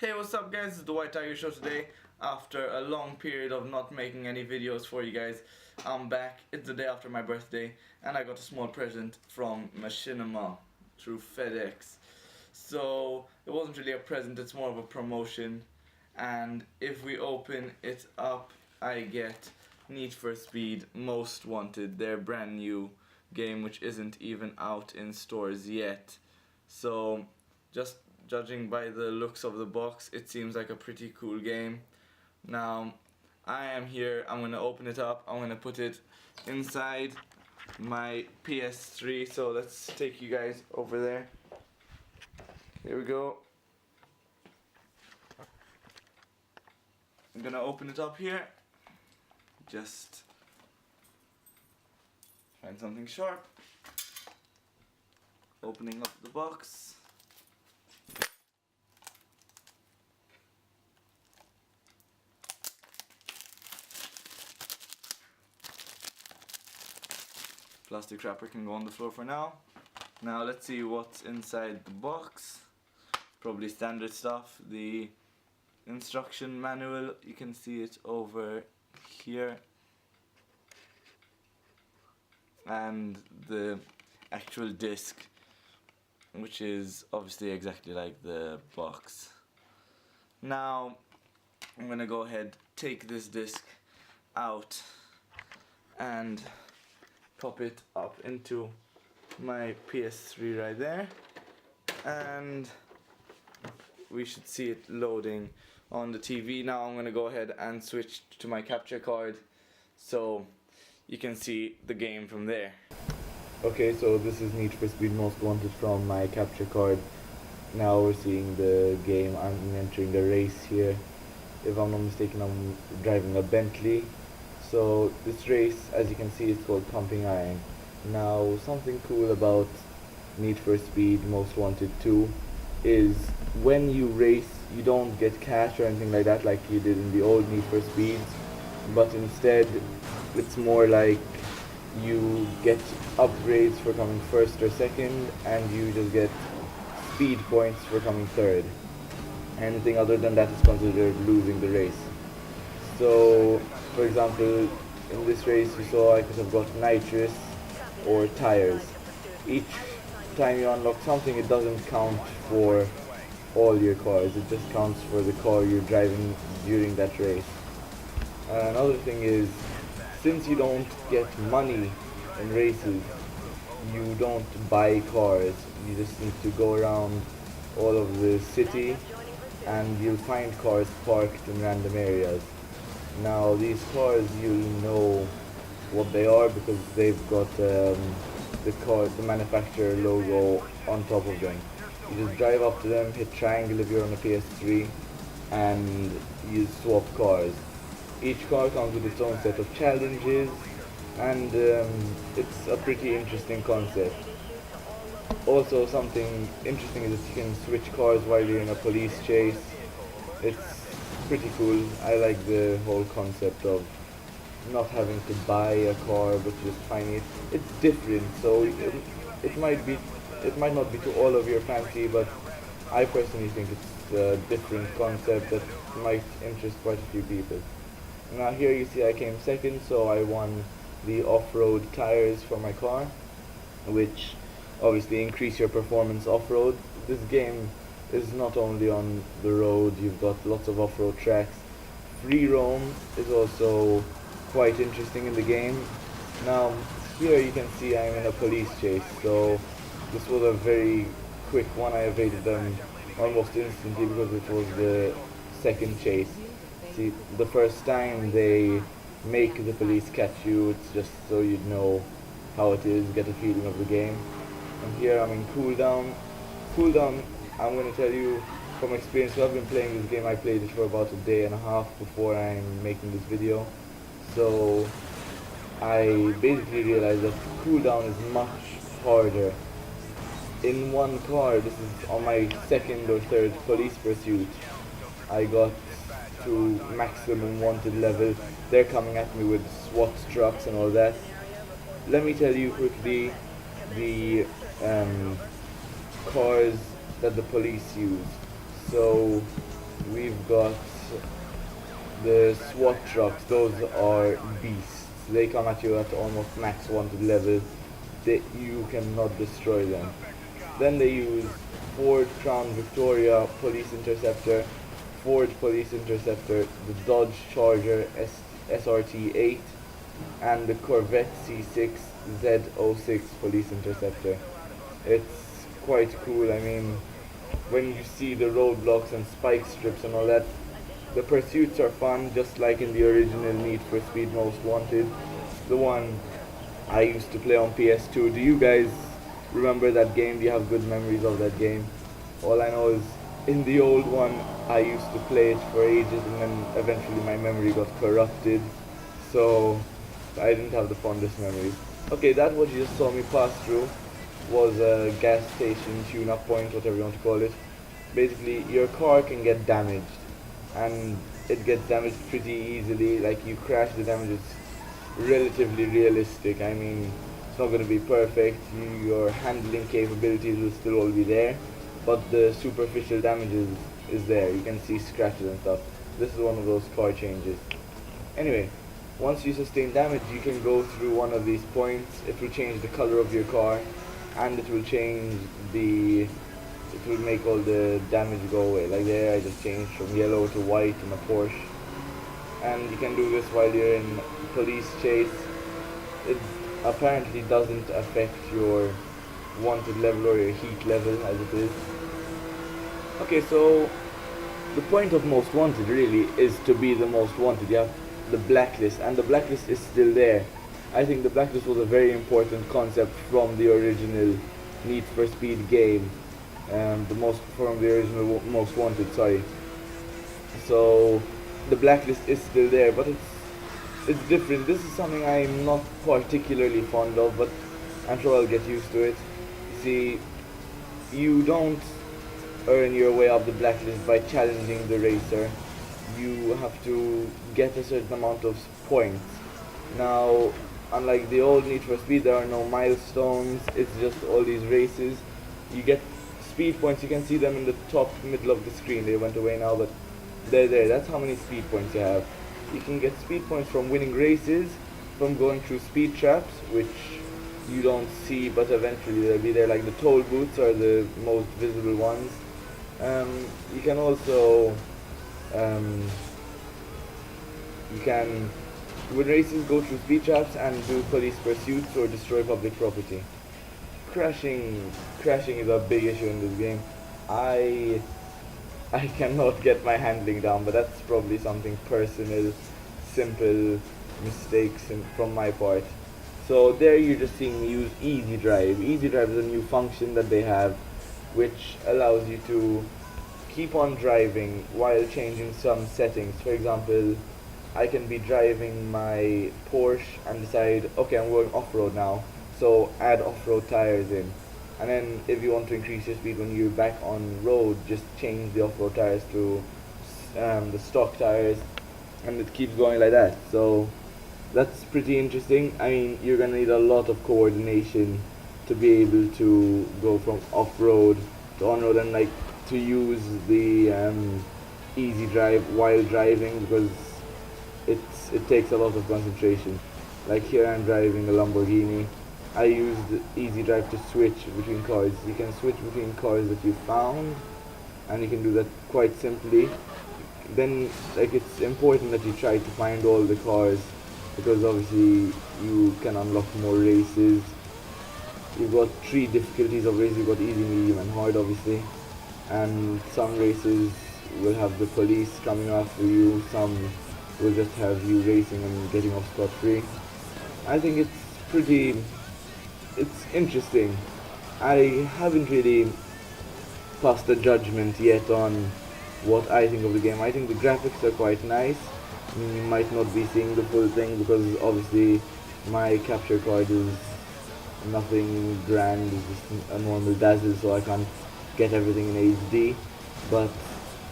Hey, what's up guys, it's the White Tiger Show today. After a long period of not making any videos for you guys, I'm back. It's the day after my birthday and I got a small present from Machinima through FedEx. So it wasn't really a present, it's more of a promotion, and if we open it up I get Need for Speed Most Wanted, their brand new game which isn't even out in stores yet. So just judging by the looks of the box, it seems like a pretty cool game. Now, I am here, I'm gonna open it up, I'm gonna put it inside my PS3, so let's take you guys over there. Here we go. I'm gonna open it up here. Just find something sharp. Opening up the box. Plastic wrapper can go on the floor for now. Now let's see what's inside the box. Probably standard stuff. The instruction manual, you can see it over here. And the actual disc, which is obviously exactly like the box. Now I'm gonna go ahead, take this disc out and pop it up into my PS3 right there, and we should see it loading on the TV. Now I'm gonna go ahead and switch to my capture card so you can see the game from there. Okay, so this is Need for Speed Most Wanted from my capture card. Now we're seeing the game. I'm entering the race here. If I'm not mistaken, I'm driving a Bentley. So this race, as you can see, is called Pumping Iron. Now, something cool about Need for Speed Most Wanted 2 is when you race, you don't get cash or anything like that like you did in the old Need for Speeds, but instead it's more like you get upgrades for coming first or second, and you just get speed points for coming third. Anything other than that is considered losing the race. So, for example, in this race you saw I could have got nitrous or tires. Each time you unlock something, it doesn't count for all your cars, it just counts for the car you're driving during that race. Another thing is, since you don't get money in races, you don't buy cars, you just need to go around all of the city and you'll find cars parked in random areas. Now these cars, you'll know what they are because they've got the manufacturer logo on top of them. You just drive up to them, hit triangle if you're on a PS3, and you swap cars. Each car comes with its own set of challenges, and it's a pretty interesting concept. Also, something interesting is that you can switch cars while you're in a police chase. It's pretty cool. I like the whole concept of not having to buy a car but just finding it. It's different, so it might not be to all of your fancy, but I personally think it's a different concept that might interest quite a few people. Now here you see I came second, so I won the off-road tires for my car, which obviously increase your performance off-road. This game is not only on the road, you've got lots of off-road tracks. Free roam is also quite interesting in the game. Now here you can see I'm in a police chase, so this was a very quick one. I evaded them almost instantly because it was the second chase. See, the first time they make the police catch you, it's just so you'd know how it is, get a feeling of the game. And here I'm in cooldown. Cooldown, I'm going to tell you from experience, so I've been playing this game, I played it for about a day and a half before I'm making this video. So I basically realized that cooldown is much harder. In one car, this is on my second or third police pursuit, I got to maximum wanted level. They're coming at me with SWAT trucks and all that. Let me tell you quickly the cars that the police use. So we've got the SWAT trucks. Those are beasts. They come at you at almost max wanted level. You cannot destroy them. Then they use Ford Crown Victoria Police Interceptor, Ford Police Interceptor, the Dodge Charger SRT-8, and the Corvette C6 Z06 Police Interceptor. It's quite cool. I mean, when you see the roadblocks and spike strips and all that, the pursuits are fun, just like in the original Need for Speed Most Wanted, the one I used to play on PS2. Do you guys remember that game? Do you have good memories of that game? All I know is in the old one I used to play it for ages, and then eventually my memory got corrupted, so I didn't have the fondest memories. Okay, that what you just saw me pass through was a gas station tune-up point, whatever you want to call it. Basically, your car can get damaged, and it gets damaged pretty easily. Like, you crash, the damage is relatively realistic. I mean, it's not going to be perfect. Your handling capabilities will still all be there, but the superficial damage is there. You can see scratches and stuff. This is one of those car changes. Anyway, once you sustain damage, you can go through one of these points. It will change the color of your car, and it will change it will make all the damage go away. Like there, I just changed from yellow to white in a Porsche. And you can do this while you're in police chase. It apparently doesn't affect your wanted level or your heat level as it is. Okay, so the point of Most Wanted really is to be the most wanted. You have the blacklist, and the blacklist is still there. I think the blacklist was a very important concept from the original Need for Speed game, from the original Most Wanted, sorry. So the blacklist is still there, but it's different. This is something I'm not particularly fond of, but I'm sure I'll get used to it. See, you don't earn your way up the blacklist by challenging the racer. You have to get a certain amount of points. Now, unlike the old Need for Speed, there are no milestones. It's just all these races. You get speed points. You can see them in the top middle of the screen. They went away now, but they're there. That's how many speed points you have. You can get speed points from winning races, from going through speed traps, which you don't see, but eventually they'll be there. Like the toll booths are the most visible ones. You can also you can win races, go through speed traps, and do police pursuits or destroy public property. Crashing is a big issue in this game. I cannot get my handling down, but that's probably something personal, simple mistakes from my part. So there you're just seeing me use Easy Drive. Easy Drive is a new function that they have, which allows you to keep on driving while changing some settings. For example, I can be driving my Porsche and decide, okay, I'm going off-road now, so add off-road tires in. And then if you want to increase your speed when you're back on road, just change the off-road tires to the stock tires, and it keeps going like that. So that's pretty interesting. I mean, you're gonna need a lot of coordination to be able to go from off-road to on-road, and like to use the Easy Drive while driving, because it takes a lot of concentration. Like here I'm driving a Lamborghini. I used Easy Drive to switch between cars. You can switch between cars that you found, and you can do that quite simply. Then, like, it's important that you try to find all the cars, because obviously you can unlock more races. You've got 3 difficulties of races. You've got easy, medium, and hard, obviously. And some races will have the police coming after you. Some will just have you racing and getting off scot-free. I think it's interesting. I haven't really passed a judgment yet on what I think of the game. I think the graphics are quite nice. You might not be seeing the full thing because obviously my capture card is nothing grand, it's just a normal dazzle, so I can't get everything in HD. But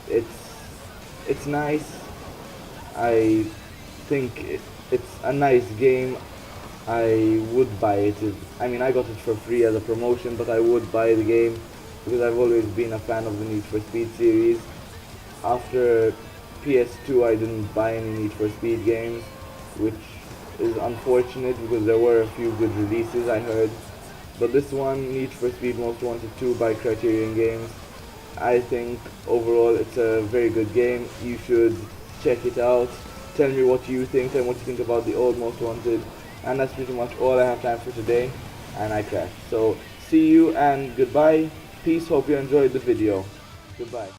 it's nice. I think it's a nice game. I would buy it. I mean, I got it for free as a promotion, but I would buy the game because I've always been a fan of the Need for Speed series. after PS2 I didn't buy any Need for Speed games, which is unfortunate because there were a few good releases I heard. But this one, Need for Speed Most Wanted 2 by Criterion Games, I think overall it's a very good game. You should check it out. Tell me what you think and what you think about the old Most Wanted. And that's pretty much all I have time for today. And I crashed. So see you and goodbye. Peace. Hope you enjoyed the video. Goodbye.